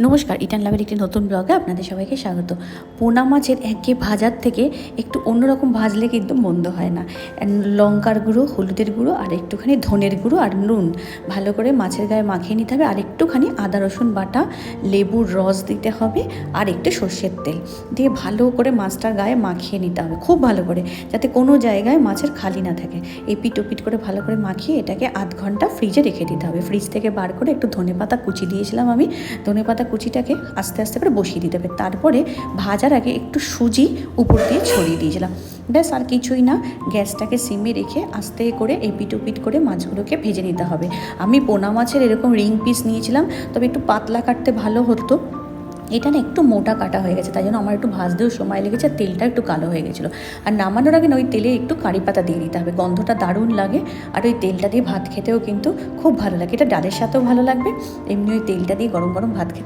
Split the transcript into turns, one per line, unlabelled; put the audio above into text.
নমস্কার, ইটান লাভের একটি নতুন ব্লগে আপনাদের সবাইকে স্বাগত। পোনা মাছের একঘেয়ে ভাজার থেকে একটু অন্যরকম ভাজলে কিন্তু মন্দ হয় না। লঙ্কার গুঁড়ো, হলুদের গুঁড়ো আর একটুখানি ধনের গুঁড়ো আর নুন ভালো করে মাছের গায়ে মাখিয়ে নিতে হবে। আর একটুখানি আদা রসুন বাটা, লেবুর রস দিতে হবে আর একটু সর্ষের তেল দিয়ে ভালো করে মাছটার গায়ে মাখিয়ে নিতে হবে খুব ভালো করে, যাতে কোনো জায়গায় মাছের খালি না থাকে। এপিট ওপিট করে ভালো করে মাখিয়ে এটাকে আধ ঘন্টা ফ্রিজে রেখে দিতে হবে। ফ্রিজ থেকে বার করে একটু ধনেপাতা কুচি দিয়েছিলাম আমি, ধনেপাতা কুচিটাকে আস্তে আস্তে করে বসিয়ে দিতে হবে। তারপরে ভাজার আগে একটু সুজি উপর দিয়ে ছড়িয়ে দিয়েছিলাম। ব্যাস, আর কিছুই না। গ্যাসটাকে সিমে রেখে আস্তে করে এপিট ওপিট করে মাছগুলোকে ভেজে নিতে হবে। আমি পোনা মাছের এরকম রিং পিস নিয়েছিলাম, তবে একটু পাতলা কাটতে ভালো হতো। এটা না একটু মোটা কাটা হয়ে গেছে, তাই জন্য আমার একটু ভাজতেও সময় লেগেছে আর তেলটা একটু কালো হয়ে গেছিলো। আর নামানোর আগে না ওই তেলে একটু কারি পাতা দিয়ে দিতে হবে, গন্ধটা দারুণ লাগে। আর ওই তেলটা দিয়ে ভাত খেতেও কিন্তু খুব ভালো লাগে। এটা ডালের সাথেও ভালো লাগবে, এমনি ওই তেলটা দিয়ে গরম গরম ভাত খেতে